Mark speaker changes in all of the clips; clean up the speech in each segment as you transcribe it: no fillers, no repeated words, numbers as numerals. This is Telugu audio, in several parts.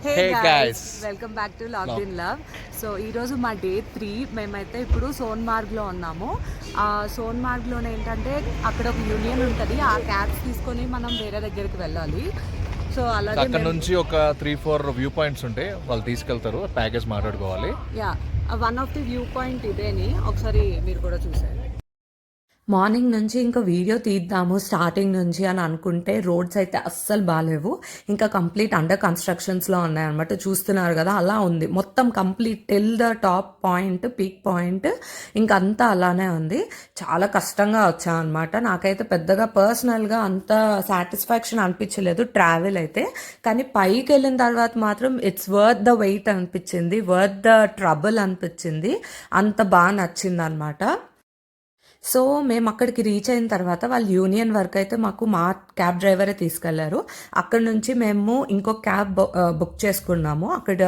Speaker 1: Hey guys, welcome back to Locked in Love. So ఈరోజు మా డే 3. మేమైతే ఇప్పుడు సోన్మార్గ్లో ఉన్నాము. సోన్మార్గ్లోనే ఏంటంటే అక్కడ ఒక యూనియన్ ఉంటుంది. ఆ క్యాబ్స్ తీసుకొని మనం వేరే దగ్గరికి వెళ్ళాలి. సో అలాగే
Speaker 2: అక్కడ నుంచి ఒక 3-4 వ్యూ పాయింట్స్ ఉంటాయి, వాళ్ళు తీసుకెళ్తారు, ప్యాకేజ్ మాట్లాడుకోవాలి.
Speaker 1: One of the view point ఇదేని ఒకసారి మీరు కూడా చూసారు.
Speaker 3: మార్నింగ్ నుంచి ఇంకా వీడియో తీద్దాము స్టార్టింగ్ నుంచి అని అనుకుంటే రోడ్స్ అయితే అస్సలు బాగాలేవు. ఇంకా కంప్లీట్ అండర్ కన్స్ట్రక్షన్స్లో ఉన్నాయన్నమాట. చూస్తున్నారు కదా, అలా ఉంది మొత్తం complete till the top point, peak point ఇంకా అంతా అలానే ఉంది. చాలా కష్టంగా వచ్చామన్నమాట. నాకైతే పెద్దగా పర్సనల్గా అంత సాటిస్ఫాక్షన్ అనిపించలేదు ట్రావెల్ అయితే. కానీ పైకి వెళ్ళిన తర్వాత మాత్రం ఇట్స్ వర్త్ ద వెయిట్ అనిపించింది, వర్త్ ద ట్రబుల్ అనిపించింది. అంత బాగా నచ్చింది అనమాట. సో మేము అక్కడికి రీచ్ అయిన తర్వాత వాళ్ళు యూనియన్ వర్క్ అయితే మాకు మా క్యాబ్ డ్రైవరే తీసుకెళ్లారు. అక్కడ నుంచి మేము ఇంకో క్యాబ్ బుక్ చేసుకున్నాము అక్కడ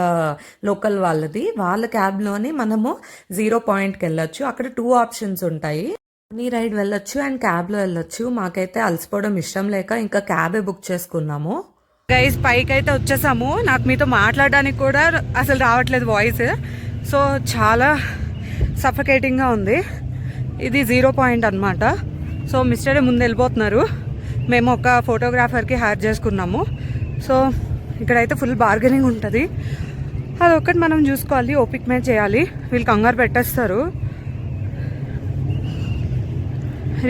Speaker 3: లోకల్ వాళ్ళది. వాళ్ళ క్యాబ్లోని మనము 0 పాయింట్కి వెళ్ళొచ్చు. అక్కడ 2 ఆప్షన్స్ ఉంటాయి, మనీ రైడ్ వెళ్ళొచ్చు అండ్ క్యాబ్లో వెళ్ళొచ్చు. మాకైతే అలసిపోవడం ఇష్టం లేక ఇంకా క్యాబే బుక్ చేసుకున్నాము.
Speaker 1: గైస్ పైకి అయితే వచ్చేసాము. నాకు మీతో మాట్లాడడానికి కూడా అసలు రావట్లేదు వాయిస్. సో చాలా సఫకేటింగ్గా ఉంది. ఇది 0 పాయింట్ అనమాట. సో మిస్టరే ముందు వెళ్ళిపోతున్నారు. మేము ఒక ఫోటోగ్రాఫర్కి హైర్ చేసుకున్నాము. సో ఇక్కడైతే ఫుల్ బార్గెనింగ్ ఉంటుంది. అదొక్కటి మనం చూసుకోవాలి, ఓపిక మీద చేయాలి. వీళ్ళు కంగారు పెట్టేస్తారు.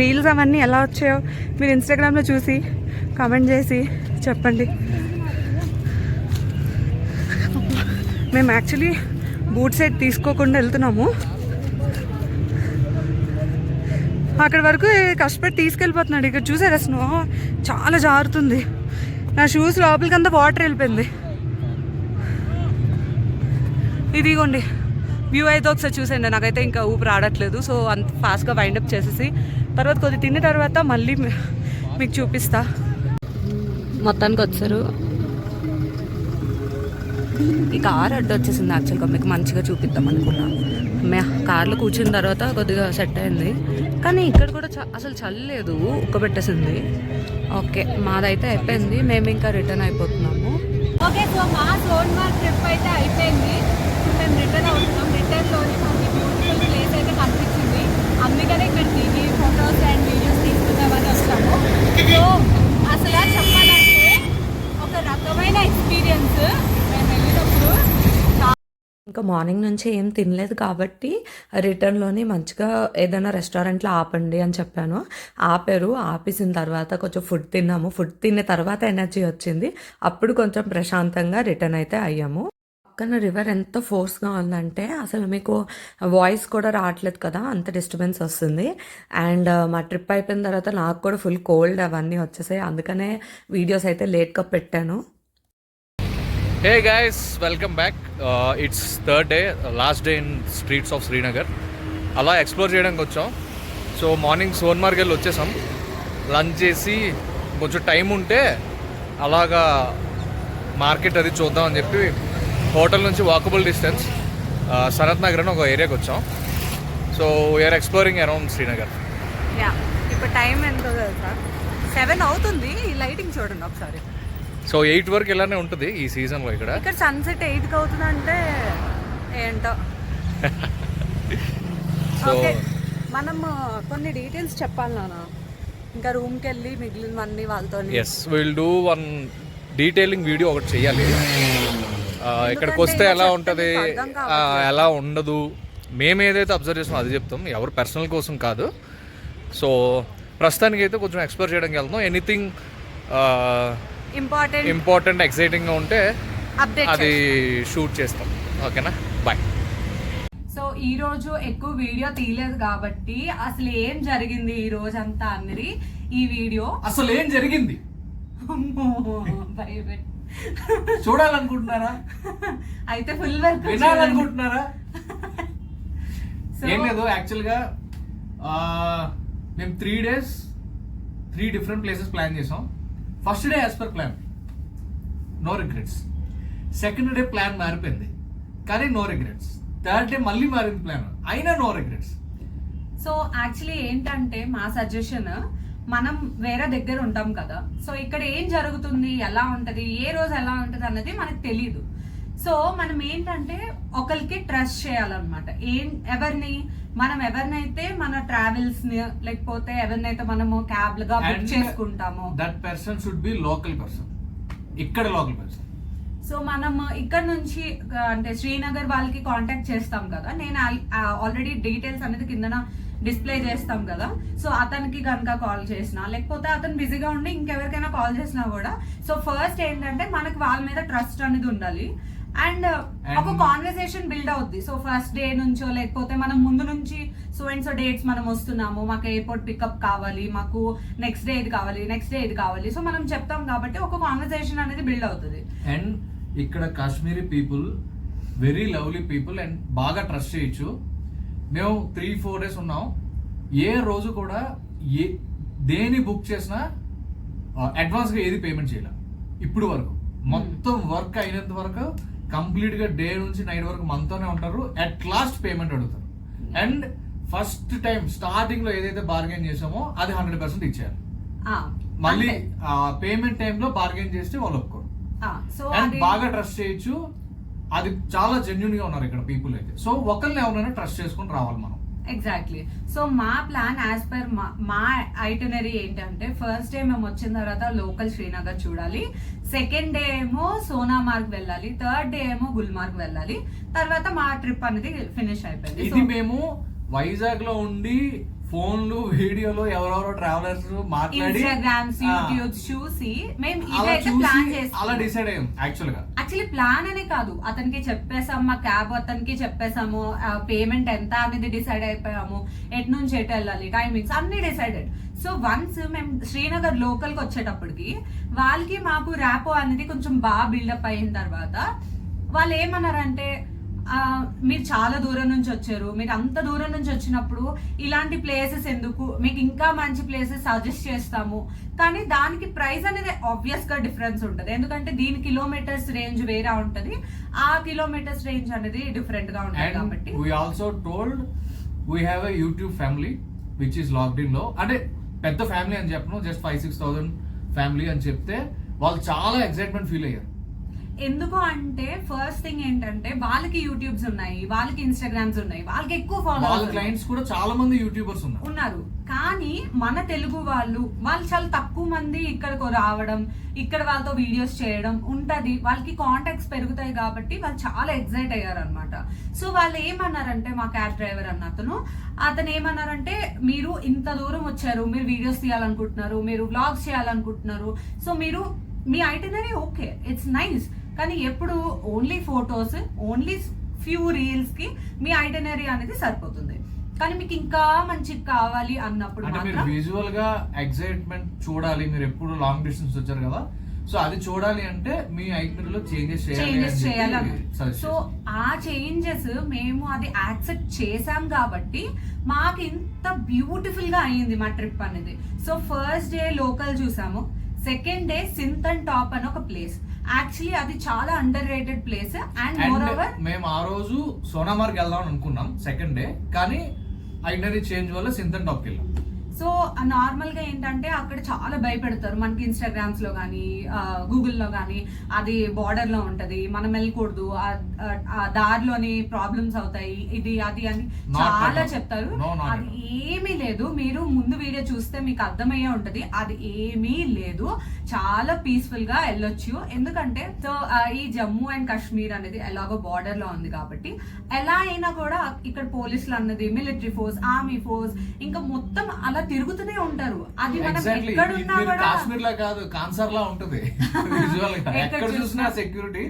Speaker 1: రీల్స్ అవన్నీ ఎలా వచ్చాయో మీరు ఇన్స్టాగ్రామ్లో చూసి కామెంట్ చేసి చెప్పండి. మేము యాక్చువల్లీ బూట్ సెట్ తీసుకోకుండా వెళ్తున్నాము. అక్కడి వరకు కష్టపడి తీసుకెళ్ళిపోతున్నాడు. ఇక్కడ చూసారా స్నో చాలా జారుతుంది. నా షూస్ లోపలికి అంతా వాటర్ వెళ్ళిపోయింది. ఇదిగోండి వ్యూ అయితే ఒకసారి చూసేయండి. నాకైతే ఇంకా ఊపిరి ఆడట్లేదు. సో అంత ఫాస్ట్గా వైండప్ చేసేసి తర్వాత కొద్ది తిన్న తర్వాత మళ్ళీ మీకు చూపిస్తా. మొత్తానికి వచ్చారు. ఈ కార్ అడ్డు వచ్చేసింది. యాక్చువల్గా మీకు మంచిగా చూపిద్దాం అనుకున్నా. కార్లో కూర్చున్న తర్వాత కొద్దిగా సెట్ అయింది. కానీ ఇక్కడ కూడా అసలు చల్లలేదు, ఉక్కబెట్టేసింది. ఓకే, మాదైతే అయిపోయింది. మేము ఇంకా రిటర్న్ అయిపోతున్నాము.
Speaker 4: ఓకే, సో మా సోన్మార్గ్ ట్రిప్ అయితే అయిపోయింది. మేము రిటర్న్ అవుతున్నాం. రిటర్న్లోని మనకి బ్యూటిఫుల్ ప్లేస్ అయితే కనిపించింది. అందుకనే ఇక్కడ దిగి ఫొటోస్ అండ్ వీడియోస్ తీసుకుందామని వస్తాము. సో అసలు చెప్పాలంటే ఒక రకమైన ఎక్స్పీరియన్స్ మేము వెళ్ళినప్పుడు.
Speaker 3: ఇంకా మార్నింగ్ నుంచి ఏం తినలేదు కాబట్టి రిటర్న్లోని మంచిగా ఏదైనా రెస్టారెంట్లో ఆపండి అని చెప్పాను. ఆపారు. ఆపేసిన తర్వాత కొంచెం ఫుడ్ తిన్నాము. ఫుడ్ తిన్న తర్వాత ఎనర్జీ వచ్చింది. అప్పుడు కొంచెం ప్రశాంతంగా రిటర్న్ అయితే అయ్యాము. పక్కన రివర్ ఎంత ఫోర్స్గా ఉందంటే అసలు మీకు వాయిస్ కూడా రావట్లేదు కదా, అంత డిస్టర్బెన్స్ వస్తుంది. అండ్ మా ట్రిప్ అయిపోయిన తర్వాత నాకు కూడా ఫుల్ కోల్డ్ అవన్నీ వచ్చేసాయి. అందుకనే వీడియోస్ అయితే లేట్గా పెట్టాను.
Speaker 2: Hey guys, welcome back. It's third day, last day in streets of Srinagar. అలా ఎక్స్ప్లోర్ చేయడానికి వచ్చాం. సో మార్నింగ్ సోన్మార్గ్ వెళ్ళి వచ్చేసాం. లంచ్ చేసి కొంచెం టైం ఉంటే అలాగా మార్కెట్ అది చూద్దాం అని చెప్పి హోటల్ నుంచి వాకబుల్ డిస్టెన్స్ సనత్ నగర్ అని ఒక ఏరియాకి వచ్చాం. So we are exploring around Srinagar.
Speaker 1: ఇప్పుడు టైం ఎంతో తెలుసా, 7 అవుతుంది. ఈ లైటింగ్ చూడండి ఒకసారి.
Speaker 2: సో 8 వరకు ఇలానే ఉంటుంది ఈ సీజన్లో. ఇక్కడ
Speaker 1: సన్సెట్ 8కి అవుతుందంటే ఏంటో. ఓకే, మనం కొన్ని డీటెయిల్స్ చెప్పాలి నాన్న. ఇంకా రూమ్కి వెళ్ళి మిగిలినవన్నీ వాళ్ళతో.
Speaker 2: Yes, will do one detailing video ఒకటి చెయ్యాలి. ఇక్కడికి వస్తే ఎలా ఉంటుంది, ఎలా ఉండదు, మేము ఏదైతే అబ్జర్వ్ చేస్తామో అది చెప్తాం. ఎవరు పర్సనల్ కోసం కాదు. సో ప్రస్తుతానికి అయితే కొంచెం ఎక్స్ప్లోర్ చేయడానికి వెళ్తాం. ఎనీథింగ్ ఇంపార్టెంట్ ఎక్సైటింగ్గా ఉంటే అది షూట్ చేస్తాం. ఓకేనా, బాయ్.
Speaker 1: సో ఈ రోజు ఎక్కువ వీడియో తీయలేదు కాబట్టి అసలు ఏం జరిగింది ఈ రోజు అంతా అన్నది ఈ వీడియో.
Speaker 5: అసలు ఏం జరిగింది చూడాలనుకుంటున్నారా?
Speaker 1: అయితే ఫుల్ వర్క్
Speaker 5: వినాలనుకుంటున్నారా? ఏం లేదు, యాక్చువల్గా మేము 3 days 3 different ప్లేసెస్ ప్లాన్ చేసాం. First day as per plan, no regrets. Second day plan మారిపోయింది కానీ నో రిగ్రెట్స్. థర్డ్ డే మళ్ళీ మారింది ప్లాన్, అయినా నో రిగ్రెట్స్.
Speaker 1: సో యాక్చువల్లీ ఏంటంటే మా సజెషన్, మనం వేరే దగ్గర ఉంటాం కదా, సో ఇక్కడ ఏం జరుగుతుంది, ఎలా ఉంటది, ఏ రోజు ఎలా ఉంటది అన్నది మనకు తెలియదు. సో మనం ఏంటంటే ఒకరికి ట్రస్ట్ చేయాలన్నమాట. మనం ఎవరినైతే మన ట్రావెల్స్ ని లేకపోతే ఎవరినైతే మనము క్యాబ్ గా బుక్ చేసుకుంటామో
Speaker 5: that person should be local person, ఇక్కడ లోకల్ పర్సన్.
Speaker 1: సో మనం ఇక్కడ నుంచి అంటే శ్రీనగర్ వాళ్ళకి కాంటాక్ట్ చేస్తాం కదా, నేను ఆల్రెడీ డీటెయిల్స్ అనేది కిందన డిస్ప్లే చేస్తాం కదా. సో అతనికి కనుక కాల్ చేసినా లేకపోతే అతను బిజీగా ఉండి ఇంకెవరికైనా కాల్ చేసినా కూడా, సో ఫస్ట్ ఏంటంటే మనకి వాళ్ళ మీద ట్రస్ట్ అనేది ఉండాలి అండ్ ఒక కాన్వర్సేషన్ బిల్డ్ అవుద్ది. సో ఫస్ట్ డే నుంచో లేకపోతే మనం ముందు నుంచి సో అండ్ సో డేట్స్ మనం వస్తున్నాము, మాకు ఎయిర్పోర్ట్ పికప్ కావాలి, మాకు నెక్స్ట్ డే ఇది కావాలి, నెక్స్ట్ డే ఇది కావాలి, సో మనం చెప్తాం కాబట్టి ఒక కాన్వర్సేషన్ అనేది బిల్డ్ అవుతుంది.
Speaker 5: అండ్ ఇక్కడ Kashmiri people very lovely people and బాగా ట్రస్ట్ చేయొచ్చు. మేము 3-4 days ఉన్నాం, ఏ రోజు కూడా దేని బుక్ చేసినా అడ్వాన్స్గా ఏది పేమెంట్ చేయాలి. ఇప్పుడు వరకు మొత్తం వర్క్ అయినంత వరకు కంప్లీట్గా డే నుంచి నైట్ వరకు మనతోనే ఉంటారు. అట్ లాస్ట్ పేమెంట్ అడుగుతారు. అండ్ ఫస్ట్ టైం స్టార్టింగ్ లో ఏదైతే బార్గెన్ చేసామో అది 100% ఇచ్చేయాలి. మళ్ళీ పేమెంట్ టైంలో బార్గెన్ చేస్తే వాళ్ళు ఒప్పుకోరు. అండ్ బాగా ట్రస్ట్ చేయొచ్చు. అది చాలా జెన్యున్ గా ఉన్నారు ఇక్కడ పీపుల్ అయితే. సో ఒకరిని ఎవరైనా ట్రస్ట్ చేసుకుని రావాలి మనం.
Speaker 1: ఎగ్జాక్ట్లీ. సో మా ప్లాన్ యాజ్ పర్ మా ఐటనరీ ఏంటంటే, ఫస్ట్ డే మేము వచ్చిన తర్వాత లోకల్ శ్రీనగర్ చూడాలి, సెకండ్ డే ఏమో సోనామార్గ్ వెళ్ళాలి, థర్డ్ డే ఏమో గుల్మార్గ్ వెళ్ళాలి, తర్వాత మా ట్రిప్ అనేది ఫినిష్ అయిపోయింది.
Speaker 5: ఇది మేము వైజాగ్ లో ఉండి ఫోన్లు వీడియోలు ఎవరెవరో ట్రావెలర్స్ మాట్లాడి
Speaker 1: ఇన్స్టాగ్రామ్స్ యూట్యూబ్స్ చూసి మేము ఇదైతే ప్లాన్ చేస్తాం.
Speaker 5: అలా డిసైడ్ అయ్యాం. యాక్చువల్లీ
Speaker 1: ప్లాన్ అనే కాదు, అతనికి చెప్పేసాం, మా క్యాబ్ అతనికి చెప్పేసాము, పేమెంట్ ఎంత అనేది డిసైడ్ అయిపోయాము, ఎటు నుంచి ఎటు వెళ్ళాలి, టైమింగ్స్ అన్ని డిసైడెడ్. సో వన్స్ మేము శ్రీనగర్ లోకల్ కి వచ్చేటప్పటికి వాళ్ళకి మాకు ర్యాపో అనేది కొంచెం బాగా బిల్డప్ అయిన తర్వాత వాళ్ళు ఏమన్నారంటే, మీరు చాలా దూరం నుంచి వచ్చారు, మీరు అంత దూరం నుంచి వచ్చినప్పుడు ఇలాంటి ప్లేసెస్ ఎందుకు, మీకు ఇంకా మంచి ప్లేసెస్ సజెస్ట్ చేస్తాము, కానీ దానికి ప్రైస్ అనేది ఆబ్వియస్ గా డిఫరెన్స్ ఉంటుంది. ఎందుకంటే దీని కిలోమీటర్స్ రేంజ్ వేరే ఉంటది, ఆ కిలోమీటర్స్ రేంజ్ అనేది డిఫరెంట్ గా ఉంటుంది. కాబట్టి
Speaker 5: we also told we have a YouTube family which is logged in లో, అంటే పెద్ద ఫ్యామిలీ అని చెప్పను, జస్ట్ 5-6,000 ఫ్యామిలీ అని చెప్తే వాళ్ళు చాలా ఎక్సైట్మెంట్ ఫీల్ అయ్యారు.
Speaker 1: ఎందుకు అంటే ఫస్ట్ థింగ్ ఏంటంటే వాళ్ళకి యూట్యూబ్స్ ఉన్నాయి, వాళ్ళకి ఇన్స్టాగ్రామ్స్ ఉన్నాయి, వాళ్ళకి ఎక్కువ ఫాలోవర్స్,
Speaker 5: క్లయింట్స్ కూడా చాలా మంది యూట్యూబర్స్
Speaker 1: ఉన్నారు. కానీ మన తెలుగు వాళ్ళు చాలా తక్కువ మంది ఇక్కడికి రావడం, ఇక్కడ వాళ్ళతో వీడియోస్ చేయడం ఉంటది, వాళ్ళకి కాంటాక్ట్స్ పెరుగుతాయి కాబట్టి వాళ్ళు చాలా ఎక్సైట్ అయ్యారు అనమాట. సో వాళ్ళు ఏమన్నారంటే, మా క్యాబ్ డ్రైవర్ అతను ఏమన్నారంటే, మీరు ఇంత దూరం వచ్చారు, మీరు వీడియోస్ తీయాలనుకుంటున్నారు, మీరు వ్లాగ్స్ చేయాలనుకుంటున్నారు, సో మీరు మీ ఐటినరీ ఓకే, ఇట్స్ నైస్, కానీ ఎప్పుడు only photos, only few reels కి మీ ఐటినరీ అనేది సరిపోతుంది. కానీ మీకు ఇంకా మంచిగా కావాలి అన్నప్పుడు
Speaker 5: మాత్రం విజువల్ గా ఎక్సైట్మెంట్ చూడాలి. మీరు ఎప్పుడు లాంగ్ డిస్టెన్స్ వచ్చారు కదా, సో అది చూడాలి అంటే మీ ఐటినరీలో చేంజెస్ చేయాలి.
Speaker 1: సో ఆ చేంజెస్ మేము అది యాక్సెప్ట్ చేసాం కాబట్టి మాకు ఇంత బ్యూటిఫుల్ గా అయ్యింది మా ట్రిప్ అనేది. సో ఫస్ట్ డే లోకల్ చూసాము, సెకండ్ డే సింతన్ టాప్ అని ఒక ప్లేస్, యాక్చువల్లీ అది చాలా under rated place. And moreover
Speaker 5: మేము ఆ రోజు సోనామార్గ్ వెళ్దాం అనుకున్నాం సెకండ్ డే, కానీ ఐటినరీ చేంజ్ వల్ల సింతన్ టాప్కి వెళ్ళాం.
Speaker 1: సో నార్మల్ గా ఏంటంటే అక్కడ చాలా భయపెడతారు మనకి, ఇన్స్టాగ్రామ్స్ లో కానీ గూగుల్లో కానీ, అది బార్డర్ లో ఉంటది, మనం వెళ్ళకూడదు, ఆ దారిలోని ప్రాబ్లమ్స్ అవుతాయి, ఇది అది అని చాలా చెప్తారు. అది ఏమీ లేదు, మీరు ముందు వీడియో చూస్తే మీకు అర్థమయ్యే ఉంటది, అది ఏమీ లేదు, చాలా పీస్ఫుల్ గా వెళ్ళొచ్చు. ఎందుకంటే సో ఈ జమ్మూ అండ్ కాశ్మీర్ అనేది ఎలాగో బార్డర్ లో ఉంది కాబట్టి ఎలా అయినా కూడా ఇక్కడ పోలీసులు అన్నది, మిలిటరీ ఫోర్స్, ఆర్మీ ఫోర్స్, ఇంకా మొత్తం అలా తిరుగుతూనే ఉంటారు. అది మనం ఎక్కడున్నా కూడా
Speaker 5: కాశ్మీర్ లా కాదు, కాన్సర్ లా ఉంటది ఎక్కడ చూసినా సెక్యూరిటీ.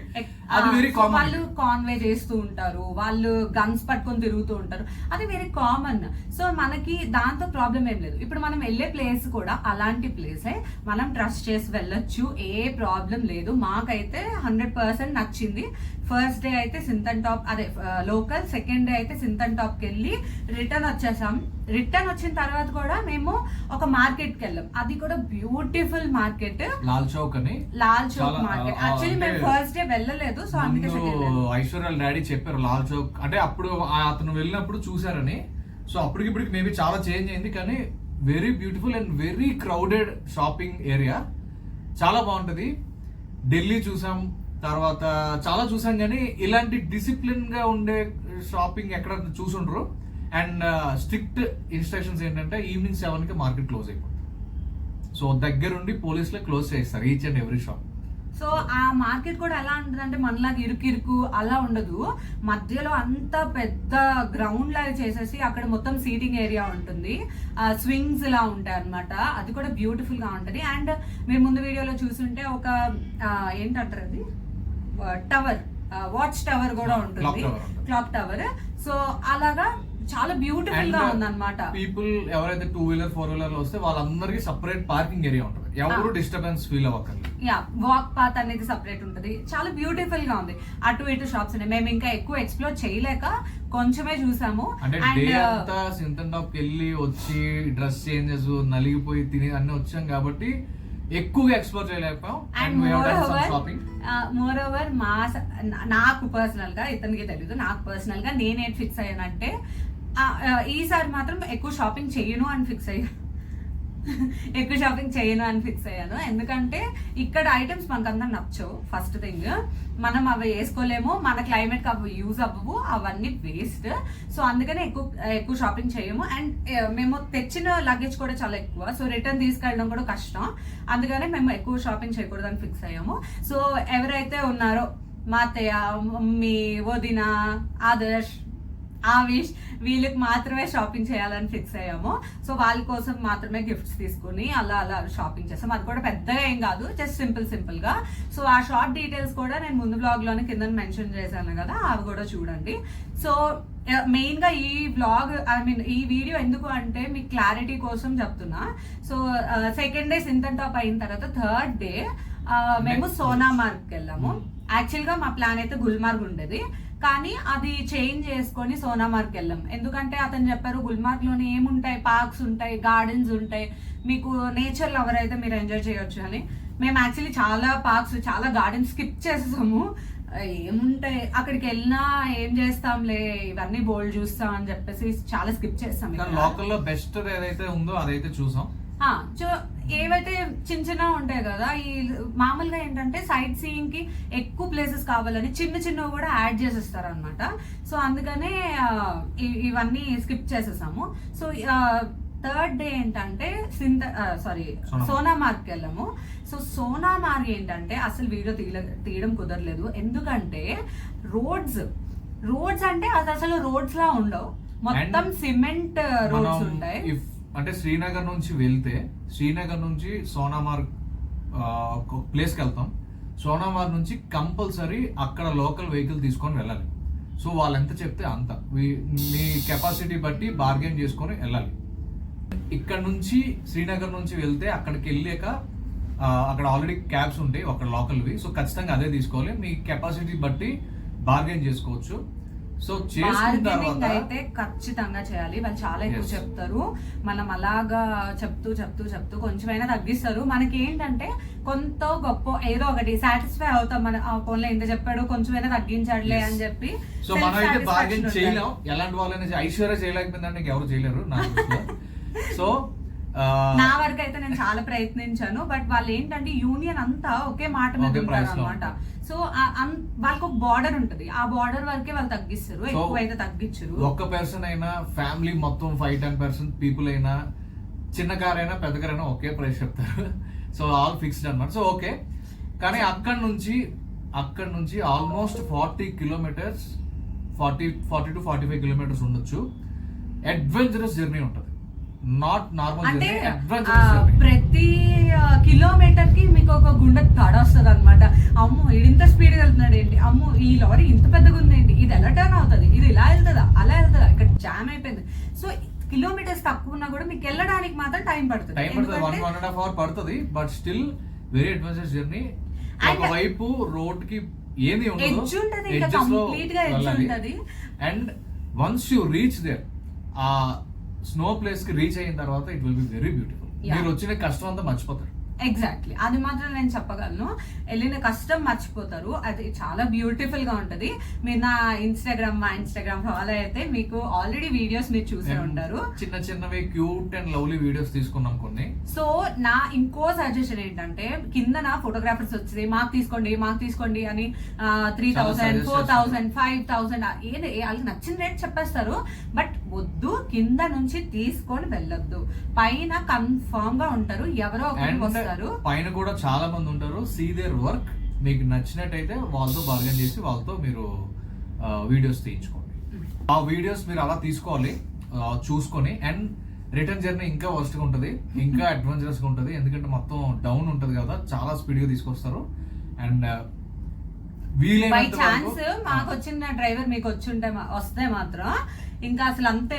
Speaker 5: అది వెరీ కామన్.
Speaker 1: వాళ్ళు కాన్వే చేస్తూ ఉంటారు, వాళ్ళు గన్స్ పట్టుకొని తిరుగుతూ ఉంటారు, అది వెరీ కామన్. సో మనకి దాంతో ప్రాబ్లం ఏం లేదు. ఇప్పుడు మనం వెళ్ళే ప్లేస్ కూడా అలాంటి ప్లేసే, మనం ట్రస్ట్ చేసి వెళ్ళొచ్చు, ఏ ప్రాబ్లం లేదు. మాకైతే 100% నచ్చింది. ఫస్ట్ డే అయితే సింతన్ టాప్ అదే లోకల్, సెకండ్ డే అయితే సింతన్ టాప్ కి వెళ్ళి రిటర్న్ వచ్చేసాం. రిటర్న్ వచ్చిన తర్వాత కూడా మేము ఒక మార్కెట్ కి వెళ్ళాం, అది కూడా బ్యూటిఫుల్ మార్కెట్,
Speaker 5: లాల్ చౌక్ అని.
Speaker 1: లాల్ చౌక్ మార్కెట్ యాక్చువల్లీ మేము ఫస్ట్ డే వెళ్ళలేదు, సో అందుకే
Speaker 5: ఐశ్వర్య డాడీ చెప్పారు లాల్ చౌక్ అంటే, అప్పుడు అతను వెళ్ళినప్పుడు చూసారని. సో అప్పటికిప్పటికి మేబీ చాలా చేంజ్ అయింది, కానీ very beautiful and very crowded shopping area. చాలా బాగుంటది. ఢిల్లీ చూసాం, తర్వాత చాలా చూసాం, కానీ ఇలాంటి డిసిప్లిన్ గా ఉండే షాపింగ్ ఎక్కడ చూసుండ్రు. అండ్ స్ట్రిక్ట్ ఇన్స్ట్రక్షన్స్ ఏంటంటే ఈవినింగ్ 7 కి మార్కెట్ క్లోజ్ అయిపోతుంది. సో దగ్గరుండి పోలీసులే క్లోజ్ చేస్తారు each and every shop.
Speaker 1: So ఆ మార్కెట్ కూడా ఎలా ఉంటుందంటే మనలాగా ఇరుకు అలా ఉండదు. మధ్యలో అంత పెద్ద గ్రౌండ్ లాగా చేసేసి అక్కడ మొత్తం సీటింగ్ ఏరియా ఉంటుంది, స్వింగ్స్ ఇలా ఉంటాయి అన్నమాట. అది కూడా బ్యూటిఫుల్ గా ఉంటది. అండ్ మీరు ముందు వీడియోలో చూసుంటే ఒక ఏంటంటారు అది టవర్, వాచ్ టవర్ కూడా ఉంటుంది, క్లాక్ టవర్. సో అలాగా చాలా బ్యూటిఫుల్ గా ఉందన్నమాట.
Speaker 5: పీపుల్ ఎవరైతే 2 వీలర్ 4 వీలర్ లో వస్తే వాళ్ళందరికీ సపరేట్ పార్కింగ్ ఏరియా ఉంటుంది, ఎవరు డిస్టర్బెన్స్ ఫీల్ అవ్వకండి.
Speaker 1: యా, వాక్ పాత్ అనేది సపరేట్ ఉంటుంది. చాలా బ్యూటిఫుల్ గా ఉంది. అటు ఇటు షాప్స్ ఉన్నాయి. మేము ఇంకా ఎక్కువ ఎక్స్ప్లోర్ చేయలేక కొంచెమే చూసాము.
Speaker 5: అంటే డే అంతా సింతన్ టాప్ వెళ్ళి వచ్చి డ్రెస్ చేంజెస్ నలిగిపోయి తిని అన్ని వచ్చాం కాబట్టి ఎక్కువగా ఎక్స్ప్లోర్ చేయలేకపోయాం.
Speaker 1: మోర్ ఓవర్ నాకు పర్సనల్ గా, ఇతనికి తెలీదు, నాకు పర్సనల్ గా నేనేం ఫిక్స్ అయ్యానంటే ఈసారి మాత్రం ఎక్కువ షాపింగ్ చేయను అని ఫిక్స్ అయ్యాను. ఎందుకంటే ఇక్కడ ఐటమ్స్ మనకు అందరు నచ్చవు. ఫస్ట్ థింగ్, మనం అవి వేసుకోలేము, మన క్లైమేట్ కి అవి యూజ్ అవ్వవు, అవన్నీ వేస్ట్. సో అందుకనే ఎక్కువ షాపింగ్ చేయము. అండ్ మేము తెచ్చిన లగేజ్ కూడా చాలా ఎక్కువ, సో రిటర్న్ తీసుకెళ్ళడం కూడా కష్టం. అందుకనే మేము ఎక్కువ షాపింగ్ చేయకూడదని ఫిక్స్ అయ్యాము. సో ఎవరైతే ఉన్నారో మా అత్తయ్య, మమ్మీ, వదిన, ఆదర్శ్, ఆవిష్, వీళ్ళకి మాత్రమే షాపింగ్ చేయాలని ఫిక్స్ అయ్యాము. సో వాళ్ళ కోసం మాత్రమే గిఫ్ట్స్ తీసుకుని అలా షాపింగ్ చేస్తాం. అది కూడా పెద్దగా ఏం కాదు, జస్ట్ సింపుల్ గా. సో ఆ షార్ట్ డీటెయిల్స్ కూడా నేను ముందు బ్లాగ్ లోనే కింద మెన్షన్ చేశాను కదా, అవి కూడా చూడండి. సో మెయిన్ గా ఈ బ్లాగ్, ఈ వీడియో ఎందుకు అంటే మీకు క్లారిటీ కోసం చెప్తున్నా. సో సెకండ్ డే సింతన్ టాప్ అయిన తర్వాత థర్డ్ డే మేము సోనామార్గ్ వెళ్ళాము. యాక్చువల్ గా మా ప్లాన్ అయితే గుల్మార్గ్ ఉండేది, కానీ అది చేంజ్ చేసుకొని సోనామార్గ్ వెళ్ళాం. ఎందుకంటే అతను చెప్పారు గుల్మార్గ్ లోనే ఏముంటాయి, పార్క్స్ ఉంటాయి, గార్డెన్స్ ఉంటాయి, మీకు నేచర్ లవర్ అయితే మీరు ఎంజాయ్ చేయొచ్చు అని. మేము యాక్చువల్లీ చాలా పార్క్స్, చాలా గార్డెన్స్ స్కిప్ చేసాము. ఏముంటాయి అక్కడికి వెళ్ళినా, ఏం చేస్తాంలే, ఇవన్నీ బోల్డ్ చూస్తాం అని చెప్పేసి చాలా స్కిప్ చేస్తాం.
Speaker 5: లోకల్ లో బెస్ట్ ఏదైతే ఉందో అదైతే చూసాం.
Speaker 1: ఏవైతే చిన్న ఉంటాయి కదా, ఈ మామూలుగా ఏంటంటే సైట్ సీయింగ్ కి ఎక్కువ ప్లేసెస్ కావాలని చిన్నవి కూడా యాడ్ చేసేస్తారు అనమాట. సో అందుకనే ఇవన్నీ స్కిప్ చేసేసాము. సో థర్డ్ డే ఏంటంటే సోనామార్గ్ వెళ్ళాము. సో సోనామార్గ్ ఏంటంటే అసలు వీడియో తీయడం కుదరలేదు. ఎందుకంటే రోడ్స్ అంటే అది అసలు రోడ్స్ లా ఉండవు, మొత్తం సిమెంట్ రోడ్స్ ఉంటాయి.
Speaker 5: అంటే శ్రీనగర్ నుంచి వెళ్తే, శ్రీనగర్ నుంచి సోనామార్గ్ ప్లేస్ కి వెళ్తాం. సోనామార్గ్ నుంచి కంపల్సరీ అక్కడ లోకల్ వెహికల్ తీసుకొని వెళ్ళాలి. సో వాళ్ళు ఎంత చెప్తే అంత, మీ కెపాసిటీ బట్టి బార్గెన్ చేసుకొని వెళ్ళాలి. ఇక్కడ నుంచి శ్రీనగర్ నుంచి వెళ్తే అక్కడికి వెళ్ళాక అక్కడ ఆల్రెడీ క్యాబ్స్ ఉంటాయి అక్కడ లోకల్వి. సో ఖచ్చితంగా అదే తీసుకోవాలి, మీ కెపాసిటీ బట్టి బార్గెన్ చేసుకోవచ్చు. సో
Speaker 1: బార్గెనింగ్ అయితే ఖచ్చితంగా చేయాలి. వాళ్ళు చాలా ఎక్కువ చెప్తారు, మనం అలాగా చెప్తూ కొంచెమైనా తగ్గిస్తారు. మనకి ఏంటంటే కొంత గొప్ప ఏదో ఒకటి సాటిస్ఫై అవుతాం, మన ఫోన్లో ఇంత చెప్పాడు కొంచెమైనా తగ్గించాడులే అని చెప్పి.
Speaker 5: సో మనం అయితే బార్గెన్ చేయలేం. ఎలాంటి వాళ్ళని ఐశ్వర్య చేయలేకపోయిందంటే ఎవరు చేయలేరు. సో
Speaker 1: నా వరకు అయితే నేను చాలా ప్రయత్నించాను, బట్ వాళ్ళు ఏంటంటే యూనియన్ అంతా ఒకే మాట మీద ఉంటారు అనమాట. సో వాళ్ళకి ఒక బార్డర్ ఉంటది, ఆ బార్డర్ వరకే వాళ్ళు తగ్గిస్తారు, ఎక్కువ అయితే తగ్గించరు.
Speaker 5: ఒక్క పర్సన్ అయినా, ఫ్యామిలీ మొత్తం 5-10% పీపుల్ అయినా, చిన్న కార్ అయినా పెద్ద కార్ అయినా ఒకే ప్రైస్ చెప్తారు. సో ఆల్ ఫిక్స్డ్ అన్నమాట. సో ఓకే, కానీ అక్కడ నుంచి ఆల్మోస్ట్ 40 కిలోమీటర్స్, 40 to 45 కిలోమీటర్స్ ఉండొచ్చు. అడ్వెంచరస్ జర్నీ ఉంటుంది, నాట్ నార్మల్
Speaker 1: అంటే
Speaker 5: జర్నీ.
Speaker 1: ప్రతి కిలోమీటర్ కి మీకు ఒక గుండె తడ వస్తుంది అనమాట. అమ్మో ఇంత స్పీడ్ వెళ్తున్నాడు ఏంటి, అమ్మో ఈ లారీ ఇంత పెద్దగా ఉంది ఏంటి, ఇది ఎలా టర్న్ అవుతుంది, ఇది ఇలా వెళ్తుందా అలా వెళ్తుందా, ఇక్కడ జామ్ అయిపోయింది. సో కిలోమీటర్స్ తక్కువ ఉన్నా కూడా మీకు వెళ్ళడానికి మాత్రం టైం పడుతుంది.
Speaker 5: 1.5 hours పడుతుంది, but still very adventurous journey. ఒకవైపు రోడ్ కి ఏది ఉండదు, and once you reach there, ఆ స్నో ప్లేస్ కి రీచ్ అయిన తర్వాత it will be very beautiful. మీరు వచ్చిన కష్టం అంతా మర్చిపోతారు.
Speaker 1: ఎగ్జాక్ట్లీ, అది మాత్రం నేను చెప్పగలను. వెళ్ళిన కష్టం మర్చిపోతారు. అది చాలా బ్యూటిఫుల్ గా ఉంటది. మీరు నా మా ఇన్స్టాగ్రామ్ ఫాలో అయితే మీకు ఆల్రెడీ వీడియోస్ మీరు చూసే ఉంటారు.
Speaker 5: చిన్న చిన్నవి క్యూట్ అండ్ లవ్లీ వీడియోస్ తీసుకున్నాం కొన్ని.
Speaker 1: సో నా ఇంకో సజెషన్ ఏంటంటే, కింద నా ఫోటోగ్రాఫర్స్ వచ్చి మాకు తీసుకోండి అని 3,000, 4,000, 5,000 ఏది వాళ్ళకి నచ్చిన రేట్ చెప్పేస్తారు. బట్ వద్దు, కింద నుంచి తీసుకొని వెళ్ళొద్దు. పైన కన్ఫర్మ్ గా ఉంటారు, ఎవరో ఒకరికి వస్తారు.
Speaker 5: పైన కూడా చాలా మంది ఉంటారు. See their work. మీకు నచ్చినట్టయితే వాళ్ళతో బార్గెన్ చేసి వాళ్ళతో మీరు వీడియోస్ తీయించుకోండి. ఆ వీడియోస్ మీరు అలా తీసుకోవాలి, చూసుకొని. అండ్ రిటర్న్ జర్నీ ఇంకా వర్స్ట్ గా ఉంటది, ఇంకా అడ్వెంచరస్ గా ఉంటది. ఎందుకంటే మొత్తం డౌన్ ఉంటది కదా, చాలా స్పీడ్ గా తీసుకొస్తారు. అండ్
Speaker 1: బై ఛాన్స్ మాకు వచ్చిన డ్రైవర్ మీకు వస్తే మాత్రం ఇంకా అసలు అంతే,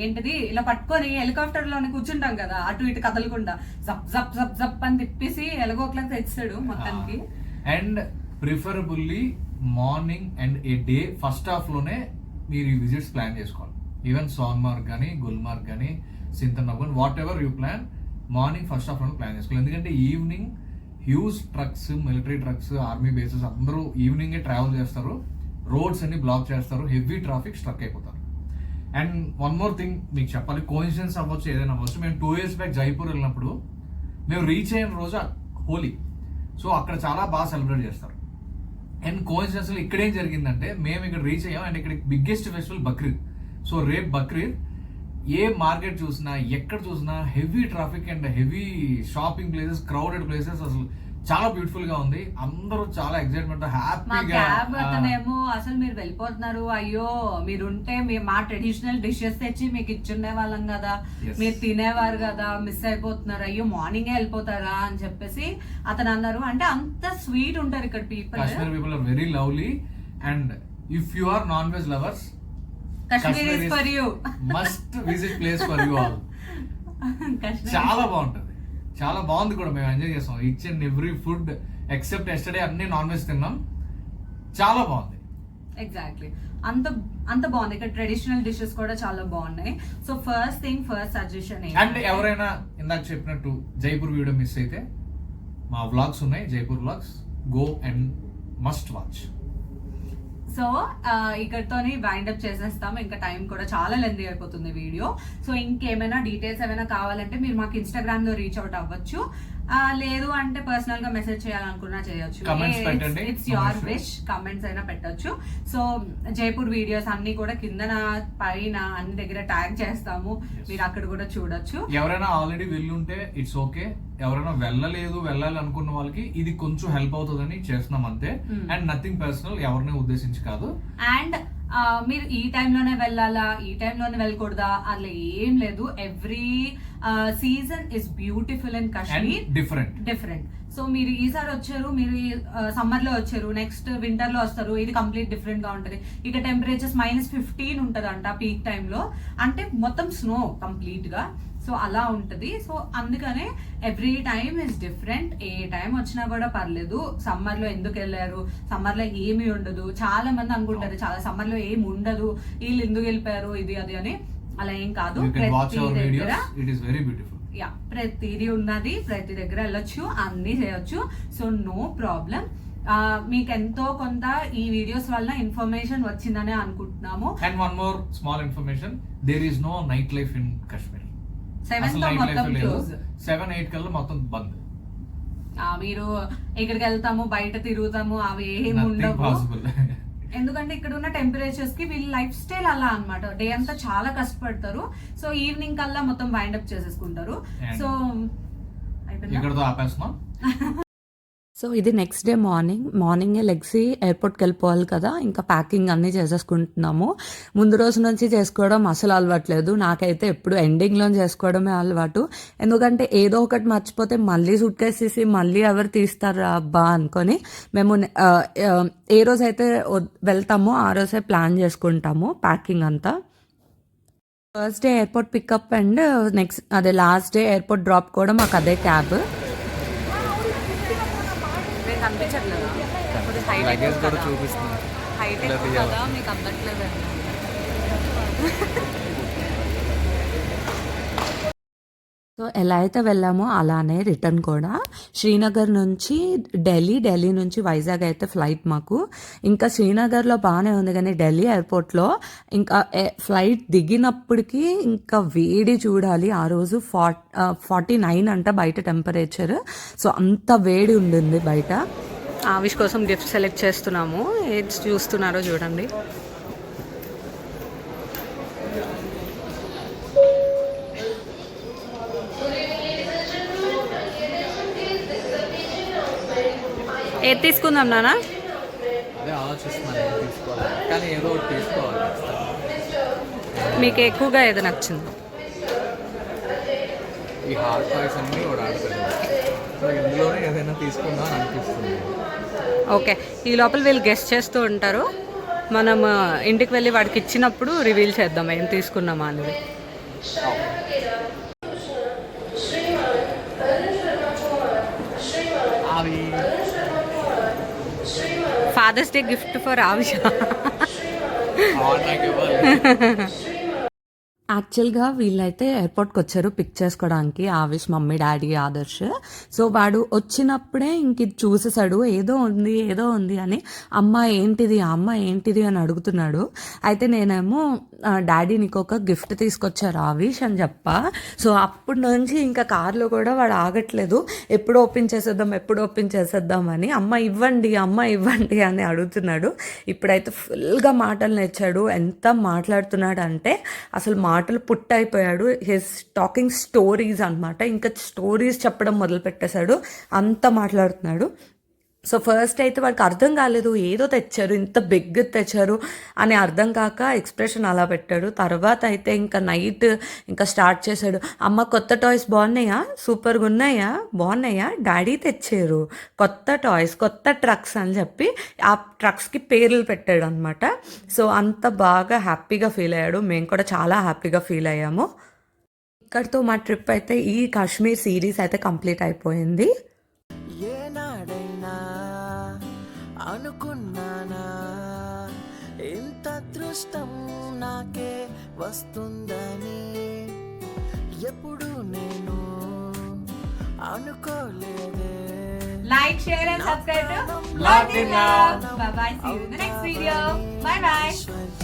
Speaker 1: ఏంటిది ఇలా పట్టుకొని హెలికాప్టర్ లోనే కూర్చుంటాం కదా, అటు ఇటు కదలకుండా జప్ జప్ జప్ జప్ అని తిప్పేసి ఎలాగోట్లా తెచ్చాడు మొత్తానికి.
Speaker 5: And preferably morning and A day first half లోనే మీరు ఈ విజిట్స్ ప్లాన్ చేసుకోవాలి. ఈవెన్ సోన్మార్గ్ కానీ, గుల్మార్గ్ కానీ, సింతనగర్ కానీ, what ever you plan, morning first half లోనే ప్లాన్ చేసుకోవాలి. ఎందుకంటే evening huge trucks, military trucks, army bases అందరూ ఈవినింగే ట్రావెల్ చేస్తారు. రోడ్స్ అన్ని బ్లాక్ చేస్తారు, హెవీ ట్రాఫిక్, స్ట్రక్ అయిపోతారు. అండ్ వన్ మోర్ థింగ్ మీకు చెప్పాలి, కోఇన్సిడెన్స్ అవ్వచ్చు, ఏదైనా అవ్వచ్చు. మేము 2 years బ్యాక్ జైపూర్ వెళ్ళినప్పుడు మేము రీచ్ అయిన రోజు హోలీ. సో అక్కడ చాలా బాగా సెలబ్రేట్ చేస్తారు. అండ్ కోఇన్సిడెన్స్ ఇక్కడ ఏం జరిగిందంటే, మేము ఇక్కడ రీచ్ అయ్యాం అండ్ ఇక్కడ బిగ్గెస్ట్ ఫెస్టివల్ బక్రీద్. సో రేపు బక్రీద్. ఏ మార్కెట్ చూసినా, ఎక్కడ చూసినా heavy traffic and heavy shopping places, crowded places. అసలు చాలా బ్యూటిఫుల్ గా ఉంది. అందరూ చాలా ఎక్సైట్మెంట్, హ్యాపీగా.
Speaker 1: అతనేమో అసలు మీరు వెళ్ళిపోతున్నారు, అయ్యో మీరుంటే మా ట్రెడిషనల్ డిషెస్ తెచ్చి మీకు ఇచ్చుండే వాళ్ళం కదా, మీరు తినేవారు కదా, మిస్ అయిపోతున్నారు, అయ్యో మార్నింగే వెళ్ళిపోతారా అని చెప్పేసి అతను అన్నారు. అంటే అంత స్వీట్ ఉంటారు ఇక్కడ people.
Speaker 5: Kashmir people are very lovely. And if you are non veg lovers,
Speaker 1: Kashmir is for you.
Speaker 5: Must visit place for you all. చాలా బాగుంటది, చాలా బాగుంది కూడా. మేము ఎంజాయ్ చేస్తాం each and every food except yesterday అన్ని నాన్ వెజ్ తిన్నాం. చాలా బాగుంది.
Speaker 1: ఎగ్జాక్ట్లీ, అంత బాగుంది. ఇక్కడ ట్రెడిషనల్ డిషెస్ కూడా చాలా బాగున్నాయి. So first suggestion.
Speaker 5: అండ్ ఎవరైనా ఇందాక చెప్పినట్టు జైపూర్ వీడియో మిస్ అయితే మా వ్లాగ్స్ ఉన్నాయి, Jaipur vlogs. Go and must watch.
Speaker 1: So ఇక్కడతోని వైండ్ అప్ చేసేస్తాము. ఇంకా టైం కూడా చాలా లెంతీ అయిపోతుంది వీడియో. సో ఇంకేమైనా డీటెయిల్స్ ఏమైనా కావాలంటే మీరు మాకు ఇన్స్టాగ్రామ్ లో రీచ్ అవుట్ అవ్వచ్చు. లేదు అంటే పర్సనల్ గా మెసేజ్ చేయాలనుకున్నా చేయొచ్చు. It's your wish. కమెంట్స్ అయినా పెట్టొచ్చు. సో జైపూర్ వీడియోస్ అన్ని కూడా కింద పైన అన్ని దగ్గర ట్యాగ్ చేస్తాము, మీరు అక్కడ కూడా చూడొచ్చు.
Speaker 5: ఎవరైనా ఆల్రెడీ వెళ్ళుంటే ఇట్స్ ఓకే. ఎవరైనా వెళ్ళాలి అనుకున్న వాళ్ళకి ఇది కొంచెం హెల్ప్ అవుతుందని చేస్తున్నాం అంతే. అండ్ నథింగ్ పర్సనల్, ఎవరిని ఉద్దేశించి కాదు.
Speaker 1: అండ్ మీరు ఈ టైంలోనే వెళ్ళాలా, ఈ టైంలోనే వెళ్ళకూడదా, అట్లా ఏం లేదు. Every season is beautiful in Kashmir, different. So మీరు ఈసారి వచ్చారు, మీరు సమ్మర్ లో వచ్చారు, నెక్స్ట్ వింటర్ లో వస్తారు, ఇది కంప్లీట్ డిఫరెంట్ గా ఉంటది. ఇక టెంపరేచర్స్ -15 ఉంటదంట పీక్ టైంలో, అంటే మొత్తం స్నో కంప్లీట్ గా. సో అలా ఉంటది. సో అందుకనే every time is different. A time వచ్చినా కూడా పర్లేదు. సమ్మర్ లో ఎందుకు వెళ్ళారు, సమ్మర్ లో ఏమి ఉండదు, చాలా మంది అనుకుంటారు చాలా సమ్మర్ లో ఏమి ఉండదు, వీళ్ళు ఎందుకు వెళ్ళిపోయారు ఇది అది అని. అలా ఏం కాదు. ప్రతిదీ ఉన్నది, ప్రతి దగ్గర వెళ్ళొచ్చు, అన్ని చేయొచ్చు. So no problem. మీకు ఎంతో కొంత ఈ వీడియోస్ వల్ల ఇన్ఫర్మేషన్ వచ్చిందనే అనుకుంటున్నాము.
Speaker 5: And one more small information, there is no night life in Kashmir. 7-8 కల్లా మొత్తం బంద్.
Speaker 1: మీరు ఇక్కడికి వెళ్తాము, బయట తిరుగుతాము, అవి ఏమి ఉండవు. ఎందుకంటే ఇక్కడ ఉన్న టెంపరేచర్స్ కి వీళ్ళ లైఫ్ స్టైల్ అలా అన్నమాట. డే అంతా చాలా కష్టపడతారు. సో ఈవినింగ్ కల్లా మొత్తం వైండ్ అప్ చేసేసుకుంటారు. సో
Speaker 5: ఇక్కడతో ఆపేస్తున్నాం.
Speaker 3: సో ఇది నెక్స్ట్ డే మార్నింగే లెగ్సి ఎయిర్పోర్ట్కి వెళ్ళిపోవాలి కదా, ఇంకా ప్యాకింగ్ అన్నీ చేసేసుకుంటున్నాము. ముందు రోజు నుంచి చేసుకోవడం అసలు అలవాట్లేదు. నాకైతే ఎప్పుడు ఎండింగ్లో చేసుకోవడమే అలవాటు. ఎందుకంటే ఏదో ఒకటి మర్చిపోతే మళ్ళీ సూట్ కేస్ తీసి మళ్ళీ ఎవరు తీస్తారా అబ్బా అనుకొని మేము ఏ రోజైతే వెళ్తామో ఆ రోజే ప్లాన్ చేసుకుంటాము ప్యాకింగ్ అంతా. First day airport pickup and next అదే లాస్ట్ డే ఎయిర్పోర్ట్ డ్రాప్ కూడా మాకు అదే క్యాబ్.
Speaker 1: కనిపించట్లేదా?
Speaker 2: లగేజ్ కూడా చూపిస్తుంది.
Speaker 1: హైట్ ఎక్కువ కదా, మీకు అందట్లేదు.
Speaker 3: సో ఎలా అయితే వెళ్ళామో అలానే రిటర్న్ కూడా శ్రీనగర్ నుంచి ఢిల్లీ నుంచి వైజాగ్ అయితే ఫ్లైట్ మాకు. ఇంకా శ్రీనగర్లో బాగానే ఉంది కానీ ఢిల్లీ ఎయిర్పోర్ట్లో ఇంకా ఫ్లైట్ దిగినప్పటికీ ఇంకా వేడి చూడాలి. ఆ రోజు 49 అంట బయట టెంపరేచర్. సో అంత వేడి ఉండింది బయట.
Speaker 1: ఆవిష్ కోసం గిఫ్ట్ సెలెక్ట్ చేస్తున్నాము. ఏది చూస్తున్నారో చూడండి. ఏది తీసుకుందాం నాన్న?
Speaker 2: అదే ఆలోచిస్తున్నాను ఏం తీసుకోవాలి, కానీ ఏదో ఒకటి తీసుకోవాలి.
Speaker 1: మీకు ఎక్కువగా ఏది నచ్చింది?
Speaker 2: ఈ హార్డ్ టాయ్స్ అన్నీ కూడా ఆడుతుంది. సో ఇందులోనే ఏదైనా తీసుకుందాం అని అనిపిస్తుంది.
Speaker 1: ఓకే, ఈ లోపల వీళ్ళు గెస్ట్ చేస్తూ ఉంటారు. మనం ఇంటికి వెళ్ళి వాడికి ఇచ్చినప్పుడు రివీల్ చేద్దాం ఏం తీసుకున్నామా అనేది.
Speaker 2: అవి
Speaker 1: ఫాదర్స్ డే గిఫ్ట్ ఫర్ ఆవిష.
Speaker 2: నాకు ఇవ్వాలి.
Speaker 3: యాక్చువల్గా వీళ్ళైతే ఎయిర్పోర్ట్కి వచ్చారు పిక్ చేసుకోవడానికి, ఆవిష్ మమ్మీ డాడీ ఆదర్శ్. సో వాడు వచ్చినప్పుడే ఇంక ఇది చూసేసాడు, ఏదో ఉంది అని. అమ్మ ఏంటిది అని అడుగుతున్నాడు. అయితే నేనేమో డాడీ నీకు ఒక గిఫ్ట్ తీసుకొచ్చారు ఆవిష్ అని చెప్పా. సో అప్పటి నుంచి ఇంకా కార్లో కూడా వాడు ఆగట్లేదు, ఎప్పుడు ఓపెన్ చేసేద్దాం అని. అమ్మ ఇవ్వండి అని అడుగుతున్నాడు. ఇప్పుడైతే ఫుల్గా మాటలు నేర్చాడు. ఎంత మాట్లాడుతున్నాడు అంటే అసలు మాటలు పుట్టయిపోయాడు. హిస్ టాకింగ్ స్టోరీస్ అనమాట. ఇంకా స్టోరీస్ చెప్పడం మొదలు పెట్టేశాడు, అంత మాట్లాడుతున్నాడు. సో ఫస్ట్ అయితే వాడికి అర్థం కాలేదు, ఏదో తెచ్చారు, ఇంత బిగ్ తెచ్చారు అని అర్థం కాక ఎక్స్ప్రెషన్ అలా పెట్టాడు. తర్వాత అయితే ఇంకా నైట్ ఇంకా స్టార్ట్ చేశాడు. అమ్మ కొత్త టాయ్స్ బాగున్నాయా, సూపర్గా ఉన్నాయా, బాగున్నాయా, డాడీ తెచ్చారు కొత్త టాయ్స్, కొత్త ట్రక్స్ అని చెప్పి ఆ ట్రక్స్కి పేర్లు పెట్టాడు అనమాట. సో అంత బాగా హ్యాపీగా ఫీల్ అయ్యాడు. మేము కూడా చాలా హ్యాపీగా ఫీల్ అయ్యాము. ఇక్కడితో మా ట్రిప్ అయితే ఈ కాశ్మీర్ సిరీస్ అయితే కంప్లీట్ అయిపోయింది.
Speaker 6: ఏనాడైనా అనుకున్నానా ఇంత అదృష్టం నాకే వస్తుందని, ఎప్పుడు నేను అనుకోలేదే.
Speaker 4: Like, share and subscribe to Love in Love. Bye bye. See you in the next video. Bye bye.